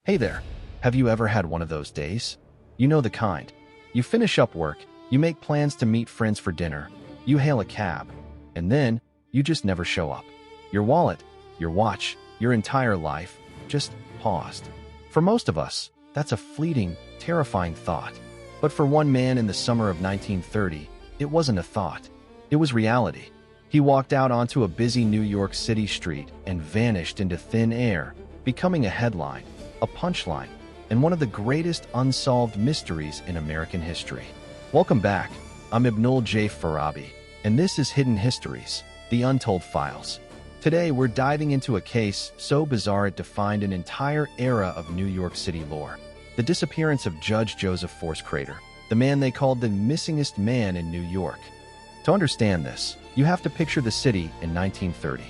Hey there, have you ever had one of those days? You know the kind. You finish up work, you make plans to meet friends for dinner, you hail a cab, and then you just never show up. Your wallet, your watch, your entire life just paused. For most of us, that's a fleeting, terrifying thought. But for one man in the summer of 1930, it wasn't a thought. It was reality. He walked out onto a busy New York City street and vanished into thin air, becoming a headline, a punchline, and one of the greatest unsolved mysteries in American history. Welcome back. I'm Ibnul J. Farabi, and this is Hidden Histories, the Untold Files. Today, we're diving into a case so bizarre it defined an entire era of New York City lore. The disappearance of Judge Joseph Force Crater, the man they called the missingest man in New York. To understand this, you have to picture the city in 1930.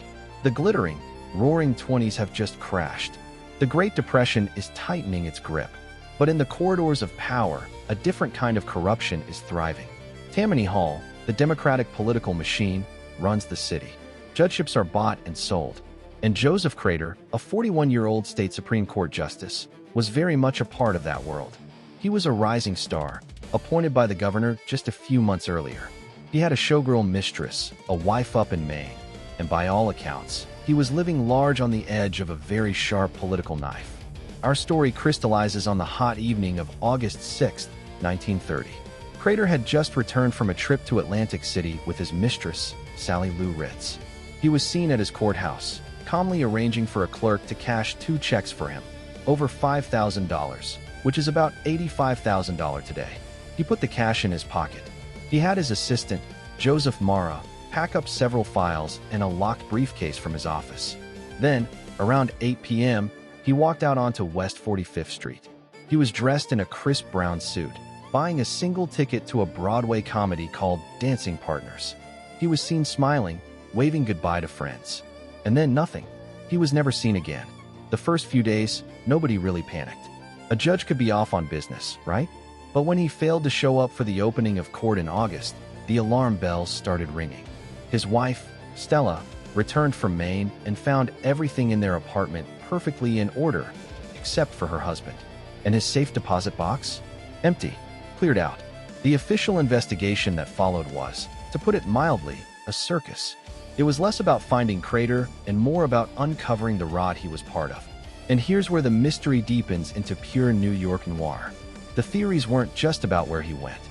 The glittering, roaring 20s have just crashed. The Great Depression is tightening its grip. But in the corridors of power, a different kind of corruption is thriving. Tammany Hall, the democratic political machine, runs the city. Judgeships are bought and sold. And Joseph Crater, a 41-year-old state Supreme Court justice, was very much a part of that world. He was a rising star, appointed by the governor just a few months earlier. He had a showgirl mistress, a wife up in Maine, and by all accounts, he was living large on the edge of a very sharp political knife. Our story crystallizes on the hot evening of August 6, 1930. Crater had just returned from a trip to Atlantic City with his mistress, Sally Lou Ritz. He was seen at his courthouse, calmly arranging for a clerk to cash 2 checks for him, over $5,000, which is about $85,000 today. He put the cash in his pocket. He had his assistant, Joseph Mara, pack up several files and a locked briefcase from his office. Then, around 8 p.m., he walked out onto West 45th Street. He was dressed in a crisp brown suit, buying a single ticket to a Broadway comedy called Dancing Partners. He was seen smiling, waving goodbye to friends. And then nothing. He was never seen again. The first few days, nobody really panicked. A judge could be off on business, right? But when he failed to show up for the opening of court in August, the alarm bells started ringing. His wife, Stella, returned from Maine and found everything in their apartment perfectly in order, except for her husband. And his safe deposit box? Empty. Cleared out. The official investigation that followed was, to put it mildly, a circus. It was less about finding Crater and more about uncovering the rot he was part of. And here's where the mystery deepens into pure New York noir. The theories weren't just about where he went.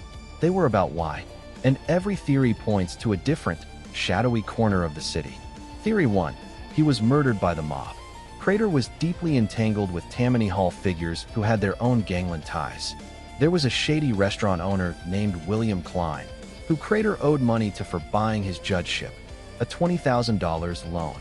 They were about why. And every theory points to a different, shadowy corner of the city. Theory 1. He was murdered by the mob. Crater was deeply entangled with Tammany Hall figures who had their own gangland ties. There was a shady restaurant owner named William Klein, who Crater owed money to for buying his judgeship, a $20,000 loan.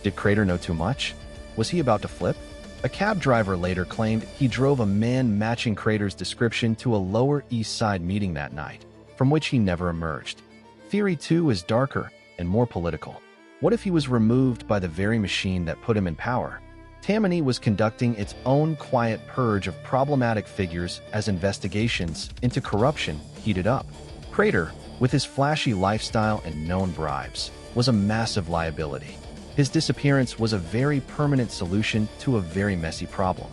Did Crater know too much? Was he about to flip? A cab driver later claimed he drove a man matching Crater's description to a Lower East Side meeting that night, from which he never emerged. Theory 2 is darker and more political. What if he was removed by the very machine that put him in power? Tammany was conducting its own quiet purge of problematic figures as investigations into corruption heated up. Crater, with his flashy lifestyle and known bribes, was a massive liability. His disappearance was a very permanent solution to a very messy problem.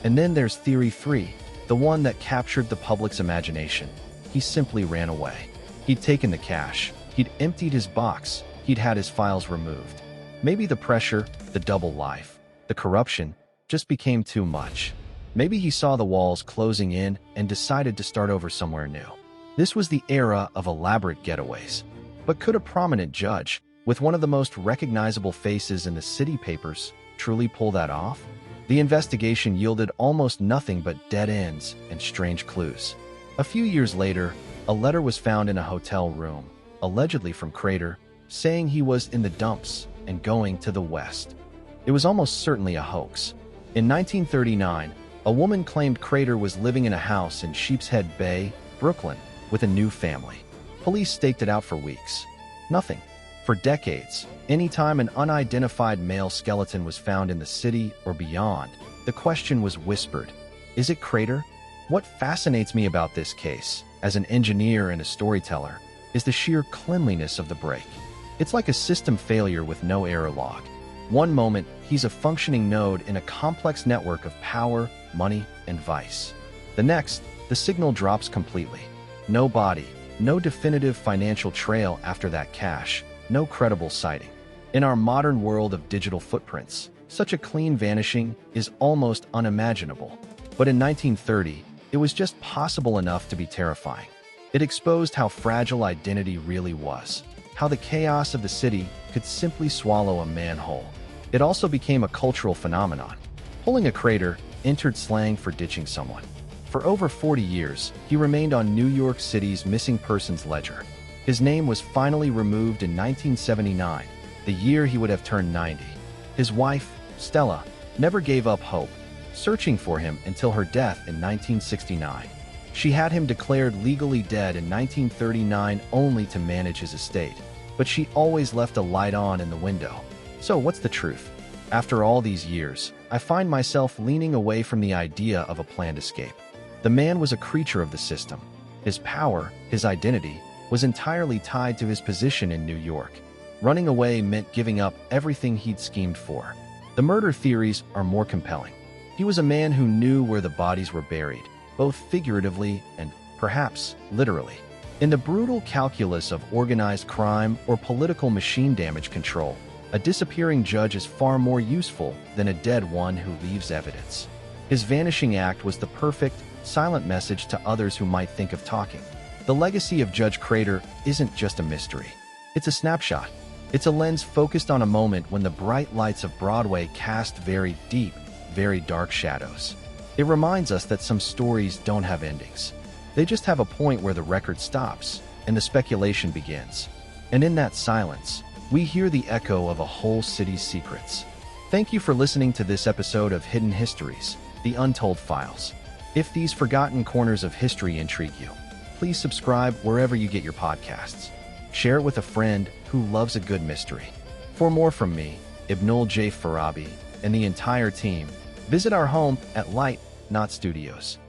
And then there's Theory 3, the one that captured the public's imagination. He simply ran away. He'd taken the cash. He'd emptied his box. He'd had his files removed. Maybe the pressure, the double life, the corruption just became too much. Maybe he saw the walls closing in and decided to start over somewhere new. This was the era of elaborate getaways. But could a prominent judge, with one of the most recognizable faces in the city papers, truly pull that off? The investigation yielded almost nothing but dead ends and strange clues. A few years later, a letter was found in a hotel room, allegedly from Crater, saying he was in the dumps and going to the west. It was almost certainly a hoax. In 1939, a woman claimed Crater was living in a house in Sheepshead Bay, Brooklyn, with a new family. Police staked it out for weeks. Nothing. For decades, anytime an unidentified male skeleton was found in the city or beyond, the question was whispered, is it Crater? What fascinates me about this case, as an engineer and a storyteller, is the sheer cleanliness of the break. It's like a system failure with no error log. One moment, he's a functioning node in a complex network of power, money, and vice. The next, the signal drops completely. No body, no definitive financial trail after that cash, no credible sighting. In our modern world of digital footprints, such a clean vanishing is almost unimaginable. But in 1930, it was just possible enough to be terrifying. It exposed how fragile identity really was, how the chaos of the city could simply swallow a manhole. It also became a cultural phenomenon. Pulling a crater entered slang for ditching someone. For over 40 years, he remained on New York City's missing persons ledger. His name was finally removed in 1979, the year he would have turned 90. His wife, Stella, never gave up hope, searching for him until her death in 1969. She had him declared legally dead in 1939 only to manage his estate, but she always left a light on in the window. So what's the truth? After all these years, I find myself leaning away from the idea of a planned escape. The man was a creature of the system. His power, his identity, was entirely tied to his position in New York. Running away meant giving up everything he'd schemed for. The murder theories are more compelling. He was a man who knew where the bodies were buried, both figuratively and, perhaps, literally. In the brutal calculus of organized crime or political machine damage control, a disappearing judge is far more useful than a dead one who leaves evidence. His vanishing act was the perfect, silent message to others who might think of talking. The legacy of Judge Crater isn't just a mystery. It's a snapshot. It's a lens focused on a moment when the bright lights of Broadway cast very deep, very dark shadows. It reminds us that some stories don't have endings. They just have a point where the record stops and the speculation begins. And in that silence, we hear the echo of a whole city's secrets. Thank you for listening to this episode of Hidden Histories, The Untold Files. If these forgotten corners of history intrigue you, please subscribe wherever you get your podcasts. Share it with a friend who loves a good mystery. For more from me, Ibnul J. Farabi, and the entire team, visit our home at Light Not Studios.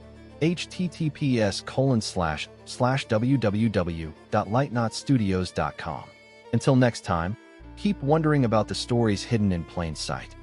https://www.lightnotstudios.com. Until next time, keep wondering about the stories hidden in plain sight.